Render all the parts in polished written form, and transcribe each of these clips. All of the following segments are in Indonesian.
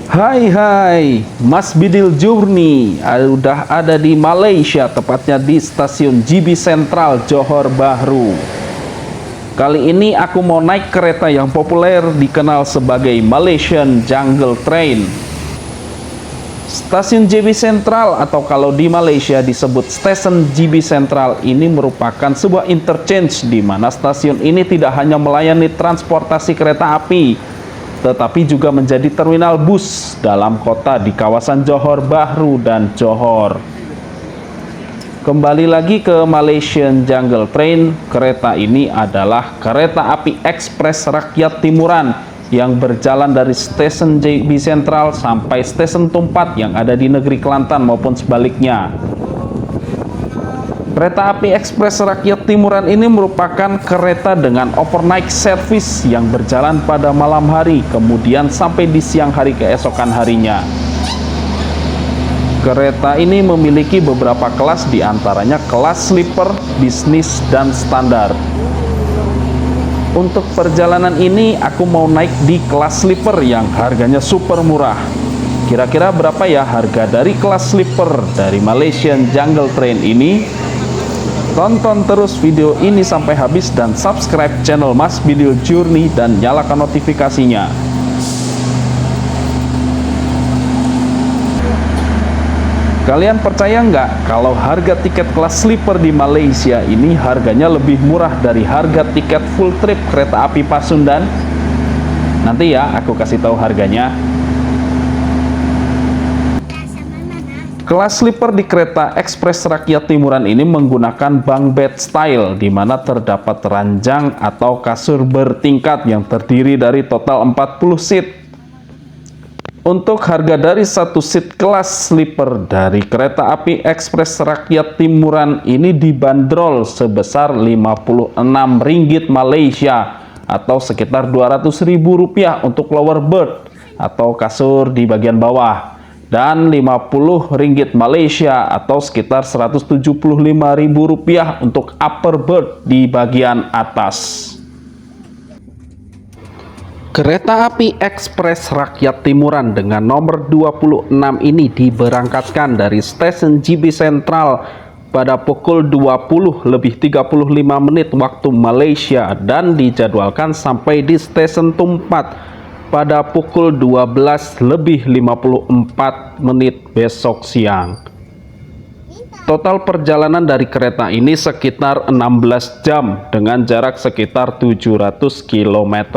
Hai, Mas Bidil Journey udah ada di Malaysia, tepatnya di stasiun GB Sentral Johor Bahru. Kali ini aku mau naik kereta yang populer dikenal sebagai Malaysian Jungle Train. Stasiun GB Sentral atau kalau di Malaysia disebut stesen GB Sentral ini merupakan sebuah interchange di mana stasiun ini tidak hanya melayani transportasi kereta api, tetapi juga menjadi terminal bus dalam kota di kawasan Johor Bahru dan Johor. Kembali lagi ke Malaysian Jungle Train, kereta ini adalah kereta api ekspres rakyat timuran yang berjalan dari stesen JB Sentral sampai stesen Tumpat yang ada di negeri Kelantan maupun sebaliknya. Kereta api ekspres rakyat timuran ini merupakan kereta dengan overnight service yang berjalan pada malam hari, kemudian sampai di siang hari keesokan harinya. Kereta ini memiliki beberapa kelas, diantaranya kelas sleeper, bisnis, dan standar. Untuk perjalanan ini aku mau naik di kelas sleeper yang harganya super murah. Kira-kira berapa ya harga dari kelas sleeper dari Malaysian Jungle Train ini? Tonton terus video ini sampai habis dan subscribe channel Mas Bidil Journey dan nyalakan notifikasinya. Kalian percaya nggak kalau harga tiket kelas sleeper di Malaysia ini harganya lebih murah dari harga tiket full trip kereta api Pasundan? Nanti ya aku kasih tahu harganya. Kelas sleeper di kereta ekspres rakyat timuran ini menggunakan bunk bed style, di mana terdapat ranjang atau kasur bertingkat yang terdiri dari total 40 seat. Untuk harga dari satu seat kelas sleeper dari kereta api ekspres rakyat timuran ini dibanderol sebesar Rp56 Malaysia atau sekitar Rp200.000 untuk lower berth atau kasur di bagian bawah, dan Rp50 Malaysia atau sekitar Rp175.000 untuk upper berth di bagian atas. Kereta api ekspres rakyat timuran dengan nomor 26 ini diberangkatkan dari stesen GB Sentral pada pukul 20:35 waktu Malaysia dan dijadwalkan sampai di stesen Tumpat pada pukul 12:54 besok siang. Total perjalanan dari kereta ini sekitar 16 jam dengan jarak sekitar 700 km.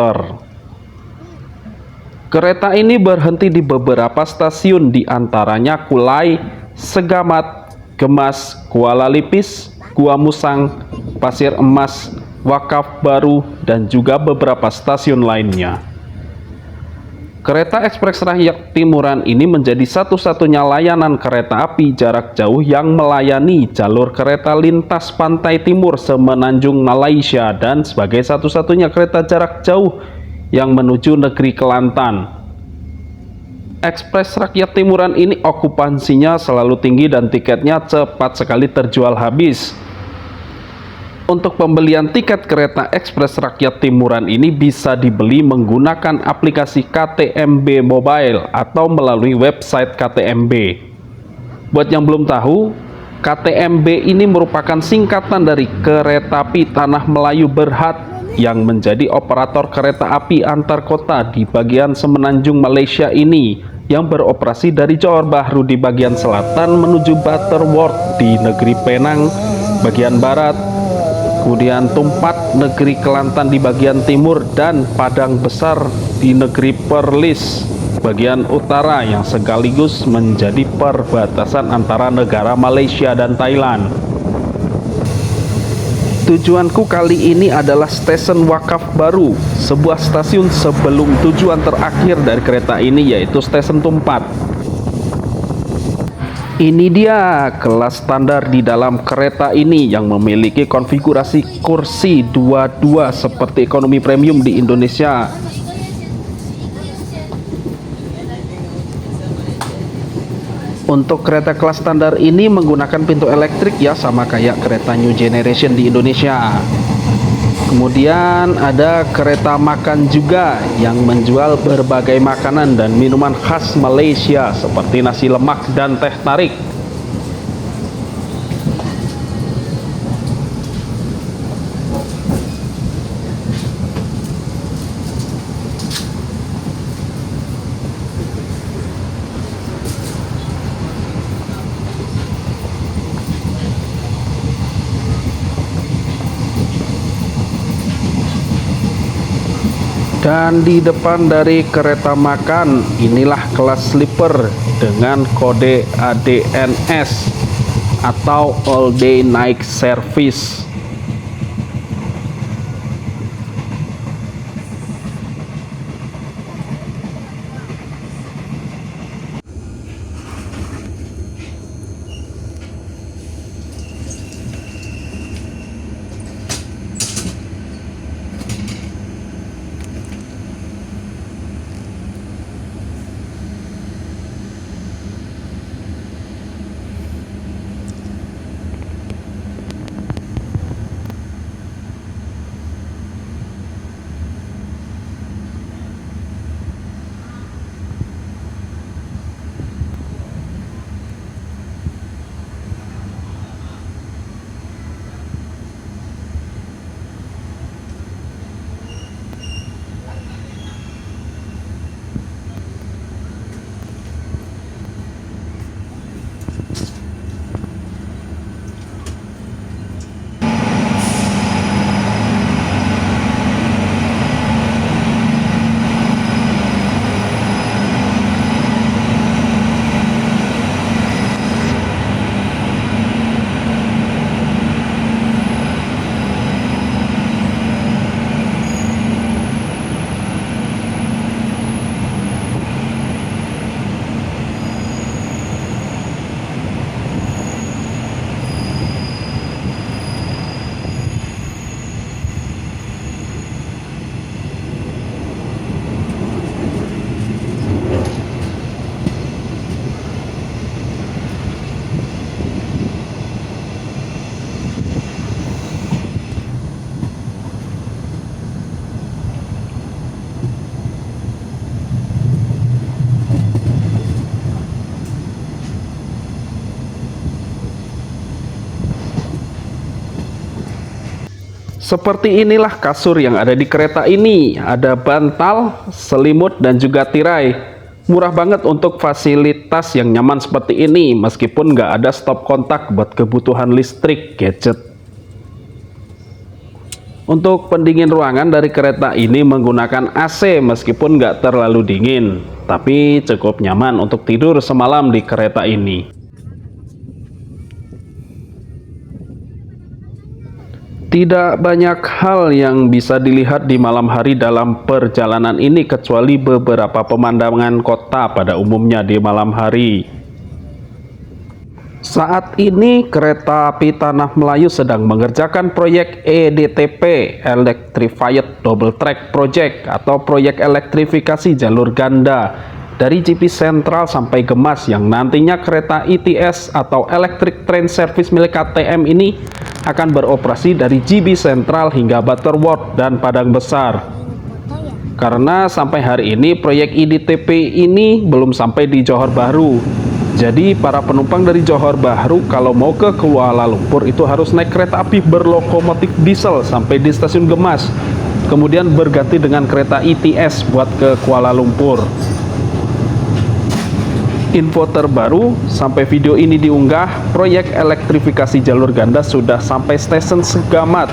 Kereta ini berhenti di beberapa stasiun, diantaranya Kulai, Segamat, Gemas, Kuala Lipis, Gua Musang, Pasir Emas, Wakaf Baru, dan juga beberapa stasiun lainnya. Kereta ekspres rakyat timuran ini menjadi satu-satunya layanan kereta api jarak jauh yang melayani jalur kereta lintas pantai timur semenanjung Malaysia dan sebagai satu-satunya kereta jarak jauh yang menuju negeri Kelantan. Ekspres rakyat timuran ini okupansinya selalu tinggi dan tiketnya cepat sekali terjual habis. Untuk pembelian tiket kereta ekspres rakyat timuran ini bisa dibeli menggunakan aplikasi KTMB Mobile atau melalui website KTMB. Buat yang belum tahu, KTMB ini merupakan singkatan dari Kereta Api Tanah Melayu Berhad yang menjadi operator kereta api antar kota di bagian semenanjung Malaysia ini, yang beroperasi dari Johor Bahru di bagian selatan menuju Butterworth di negeri Penang bagian barat, kemudian Tumpat negeri Kelantan di bagian timur, dan Padang Besar di negeri Perlis bagian utara yang sekaligus menjadi perbatasan antara negara Malaysia dan Thailand. Tujuanku kali ini adalah stesen Wakaf Baru, sebuah stasiun sebelum tujuan terakhir dari kereta ini, yaitu stesen Tumpat. Ini dia kelas standar di dalam kereta ini yang memiliki konfigurasi kursi 22 seperti ekonomi premium di Indonesia. Untuk kereta kelas standar ini menggunakan pintu elektrik ya, sama kayak kereta New Generation di Indonesia. Kemudian ada kereta makan juga yang menjual berbagai makanan dan minuman khas Malaysia seperti nasi lemak dan teh tarik. Dan di depan dari kereta makan inilah kelas sleeper dengan kode ADNS atau All Day Night Service. Seperti inilah kasur yang ada di kereta ini. Ada bantal, selimut, dan juga tirai. Murah banget untuk fasilitas yang nyaman seperti ini, meskipun nggak ada stop kontak buat kebutuhan listrik gadget. Untuk pendingin ruangan dari kereta ini menggunakan AC meskipun nggak terlalu dingin, tapi cukup nyaman untuk tidur semalam di kereta ini. Tidak banyak hal yang bisa dilihat di malam hari dalam perjalanan ini kecuali beberapa pemandangan kota pada umumnya di malam hari. Saat ini kereta api Tanah Melayu sedang mengerjakan proyek EDTP (Electrified Double Track Project) atau proyek elektrifikasi jalur ganda dari JB Sentral sampai Gemas, yang nantinya kereta ETS atau Electric Train Service milik KTM ini akan beroperasi dari JB Sentral hingga Butterworth dan Padang Besar. Karena sampai hari ini proyek EDTP ini belum sampai di Johor Bahru. Jadi para penumpang dari Johor Bahru kalau mau ke Kuala Lumpur itu harus naik kereta api berlokomotif diesel sampai di stasiun Gemas, kemudian berganti dengan kereta ETS buat ke Kuala Lumpur. Info terbaru sampai video ini diunggah, proyek elektrifikasi jalur ganda sudah sampai stasiun Segamat,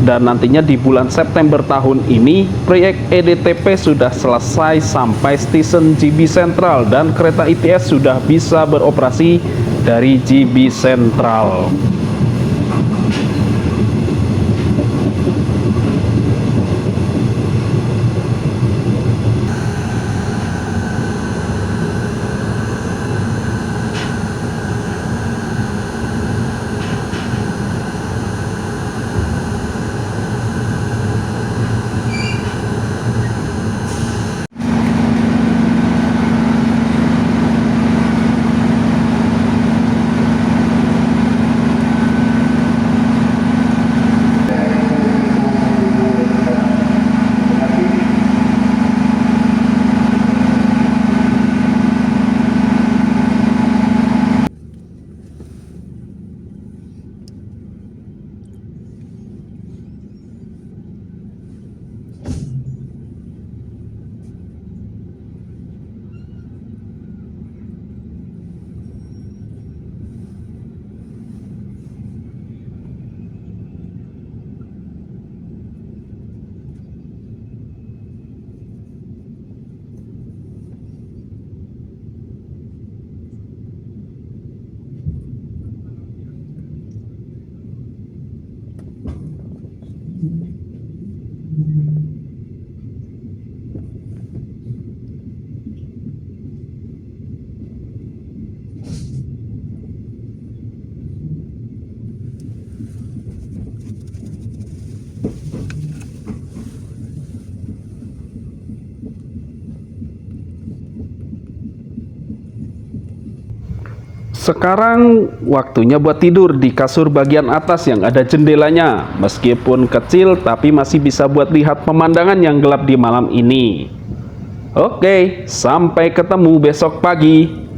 dan nantinya di bulan September tahun ini proyek EDTP sudah selesai sampai stasiun JB Sentral dan kereta ETS sudah bisa beroperasi dari JB Sentral. Sekarang waktunya buat tidur di kasur bagian atas yang ada jendelanya. Meskipun kecil tapi masih bisa buat lihat pemandangan yang gelap di malam ini. Oke, sampai ketemu besok pagi.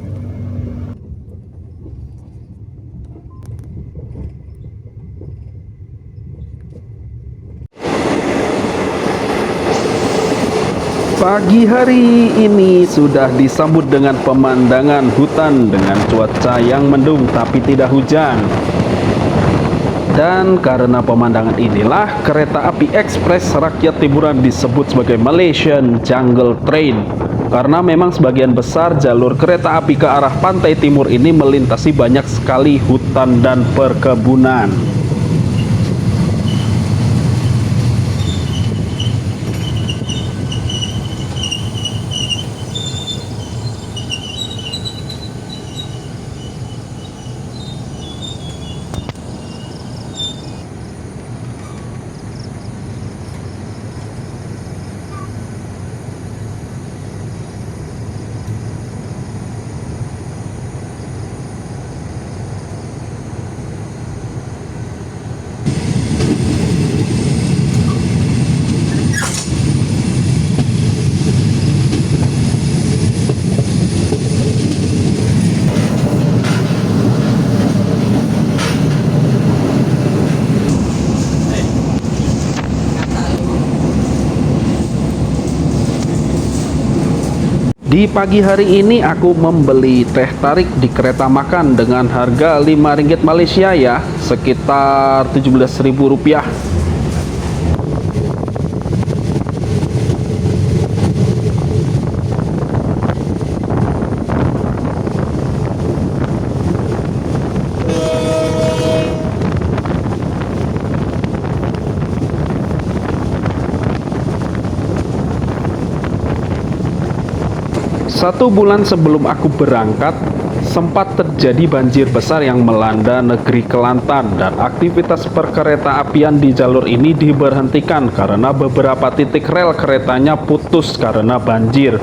Pagi hari ini sudah disambut dengan pemandangan hutan dengan cuaca yang mendung tapi tidak hujan. Dan karena pemandangan inilah kereta api ekspres rakyat Timuran disebut sebagai Malaysian Jungle Train. Karena memang sebagian besar jalur kereta api ke arah pantai timur ini melintasi banyak sekali hutan dan perkebunan. Di pagi hari ini aku membeli teh tarik di kereta makan dengan harga Rp5 Malaysia ya, sekitar Rp17.000. Satu bulan sebelum aku berangkat, sempat terjadi banjir besar yang melanda negeri Kelantan dan aktivitas perkereta apian di jalur ini diberhentikan karena beberapa titik rel keretanya putus karena banjir.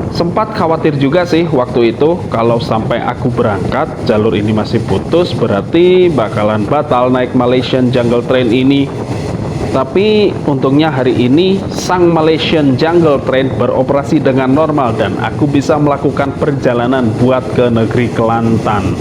Sempat khawatir juga sih waktu itu kalau sampai aku berangkat jalur ini masih putus, berarti bakalan batal naik Malaysian Jungle Train ini. Tapi untungnya hari ini sang Malaysian Jungle Train beroperasi dengan normal dan aku bisa melakukan perjalanan buat ke negeri Kelantan.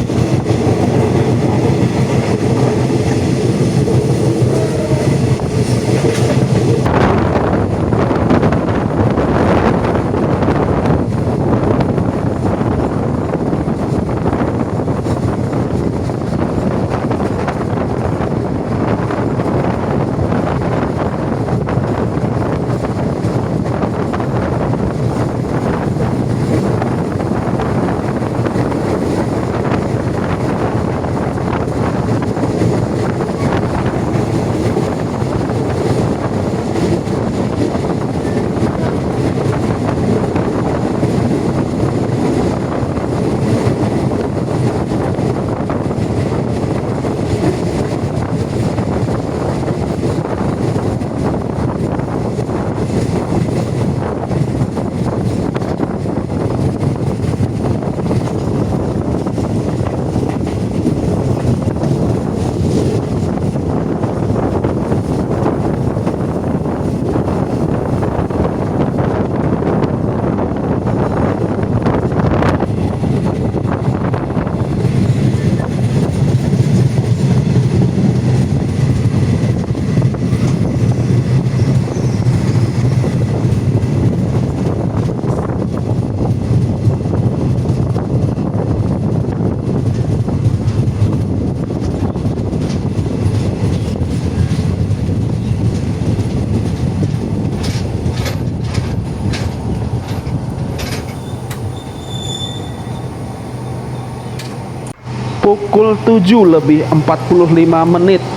Pukul 7:45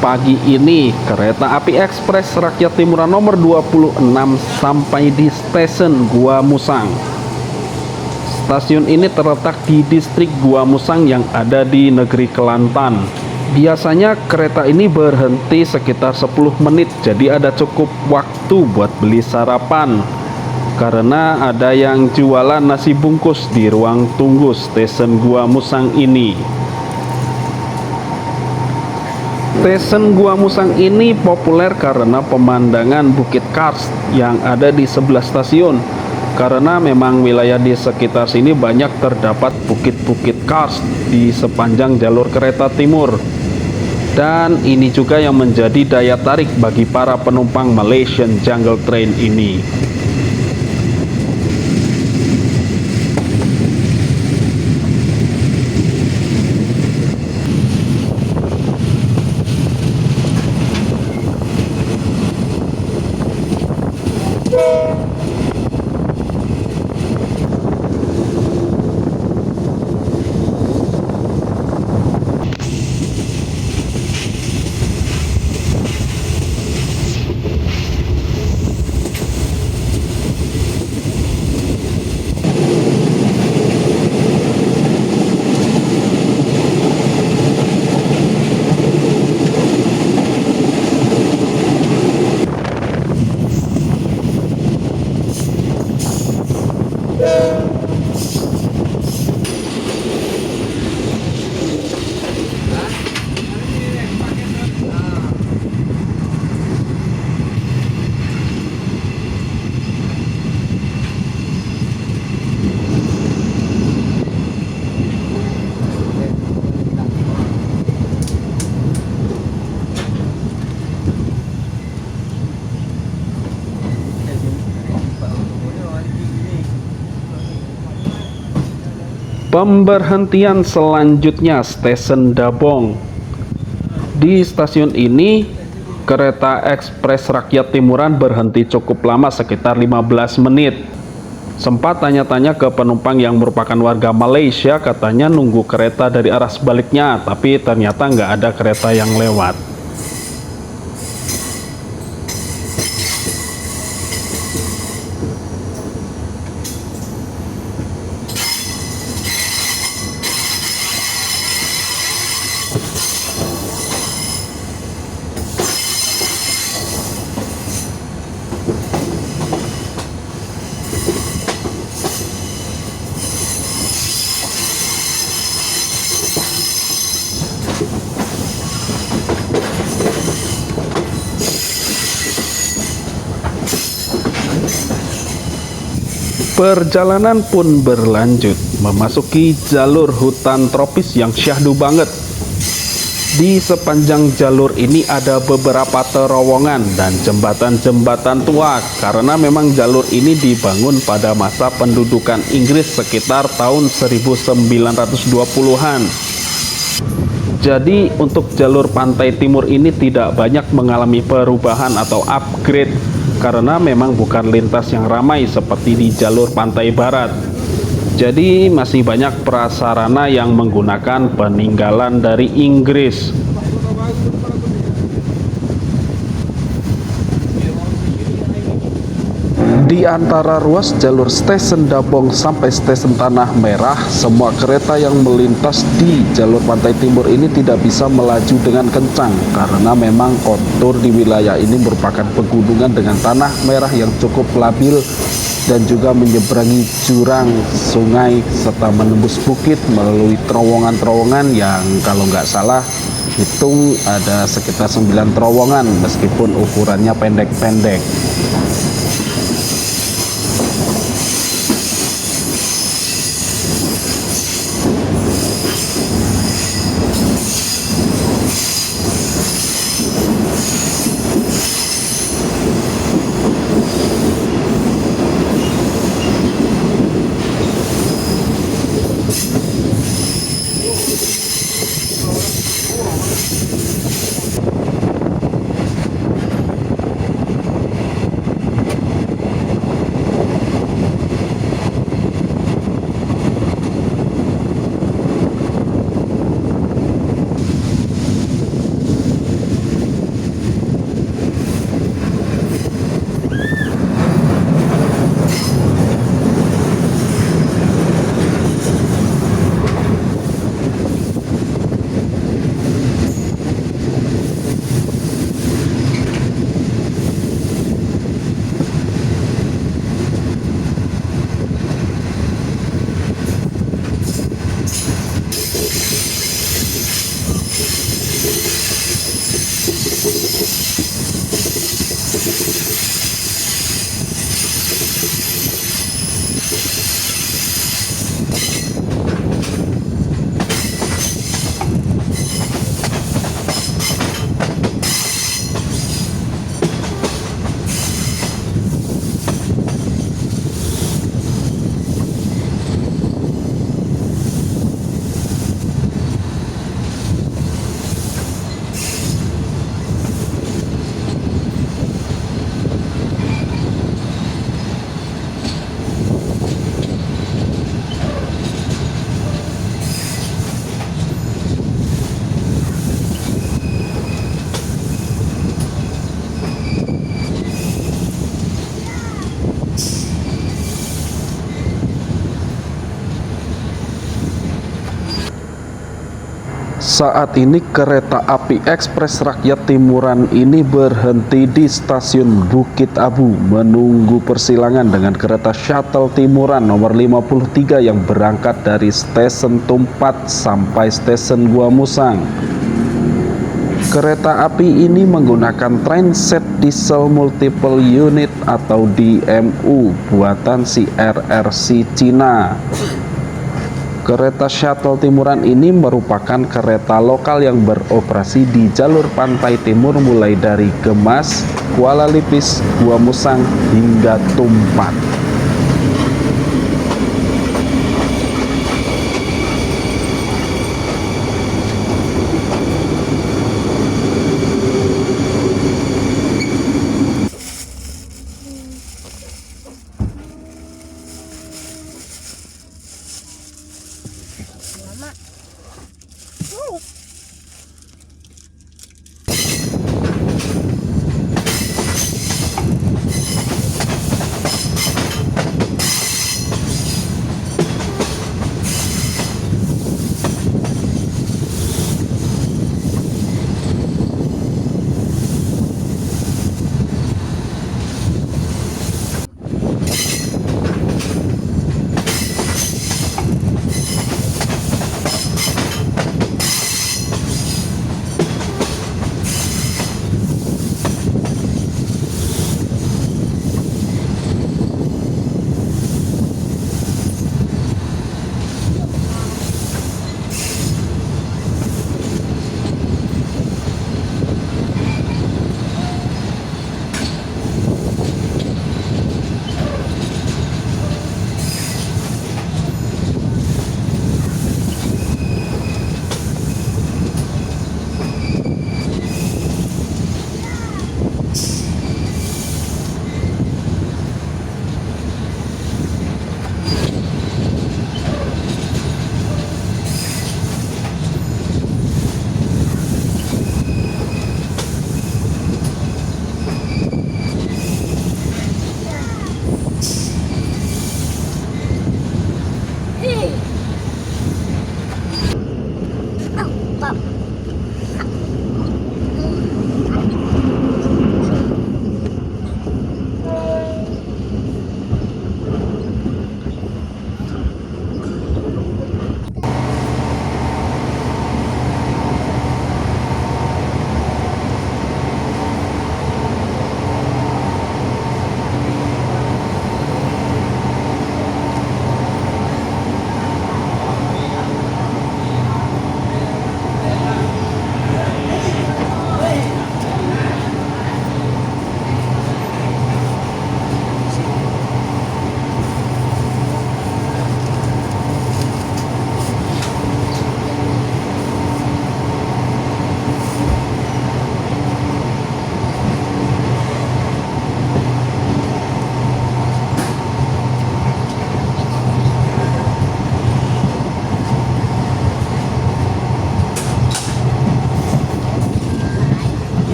pagi ini, kereta api ekspres rakyat Timuran nomor 26 sampai di stasiun Gua Musang. Stasiun ini terletak di distrik Gua Musang yang ada di negeri Kelantan. Biasanya kereta ini berhenti sekitar 10 menit, jadi ada cukup waktu buat beli sarapan. karena ada yang jualan nasi bungkus di ruang tunggu stesen Gua Musang ini. Stesen Gua Musang ini populer karena pemandangan Bukit Kars yang ada di sebelah stasiun. Karena memang wilayah di sekitar sini banyak terdapat bukit-bukit kars di sepanjang jalur kereta timur. Dan ini juga yang menjadi daya tarik bagi para penumpang Malaysian Jungle Train ini. Pemberhentian selanjutnya stesen Dabong. Di stasiun ini kereta ekspres rakyat Timuran berhenti cukup lama, sekitar 15 menit. Sempat tanya-tanya ke penumpang yang merupakan warga Malaysia, katanya nunggu kereta dari arah sebaliknya, tapi ternyata nggak ada kereta yang lewat. Perjalanan pun berlanjut memasuki jalur hutan tropis yang syahdu banget. Di sepanjang jalur ini ada beberapa terowongan dan jembatan-jembatan tua karena memang jalur ini dibangun pada masa pendudukan Inggris sekitar tahun 1920-an. Jadi untuk jalur pantai timur ini tidak banyak mengalami perubahan atau upgrade karena memang bukan lintas yang ramai seperti di jalur pantai barat. Jadi masih banyak prasarana yang menggunakan peninggalan dari Inggris. Di antara ruas jalur stesen Dabong sampai stesen Tanah Merah, semua kereta yang melintas di jalur pantai timur ini tidak bisa melaju dengan kencang karena memang kontur di wilayah ini merupakan pegunungan dengan tanah merah yang cukup labil dan juga menyeberangi jurang, sungai, serta menembus bukit melalui terowongan-terowongan yang kalau nggak salah hitung ada sekitar 9 terowongan meskipun ukurannya pendek-pendek. Saat ini kereta api ekspres rakyat Timuran ini berhenti di stasiun Bukit Abu menunggu persilangan dengan kereta shuttle Timuran nomor 53 yang berangkat dari stesen Tumpat sampai stesen Gua Musang. Kereta api ini menggunakan trainset diesel multiple unit atau DMU buatan CRRC Cina. Kereta shuttle Timuran ini merupakan kereta lokal yang beroperasi di jalur pantai timur mulai dari Gemas, Kuala Lipis, Gua Musang hingga Tumpat.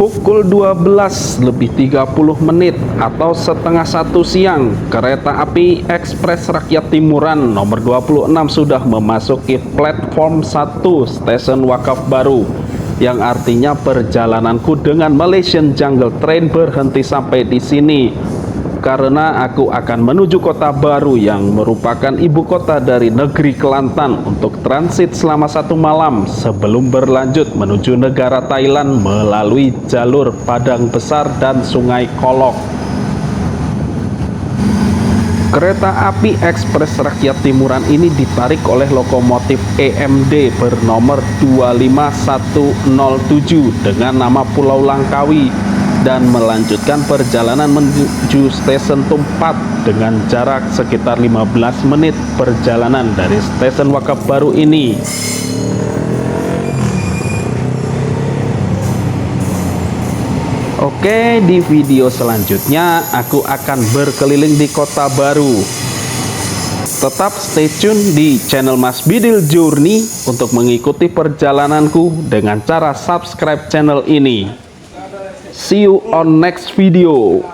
Pukul 12:30 atau setengah 1 siang, kereta api ekspres rakyat Timuran nomor 26 sudah memasuki platform 1 stasiun Wakaf Baru, yang artinya perjalananku dengan Malaysian Jungle Train berhenti sampai di sini, karena aku akan menuju kota baru yang merupakan ibu kota dari negeri Kelantan untuk transit selama 1 malam sebelum berlanjut menuju negara Thailand melalui jalur Padang Besar dan Sungai Kolok. Kereta api ekspres rakyat Timuran ini ditarik oleh lokomotif EMD bernomor 25107 dengan nama Pulau Langkawi dan melanjutkan perjalanan menuju stasiun Tumpat dengan jarak sekitar 15 menit perjalanan dari stasiun Wakaf Baru ini. Oke, di video selanjutnya aku akan berkeliling di kota baru. Tetap stay tune di channel Mas Bidil Journey untuk mengikuti perjalananku dengan cara subscribe channel ini. See you on next video.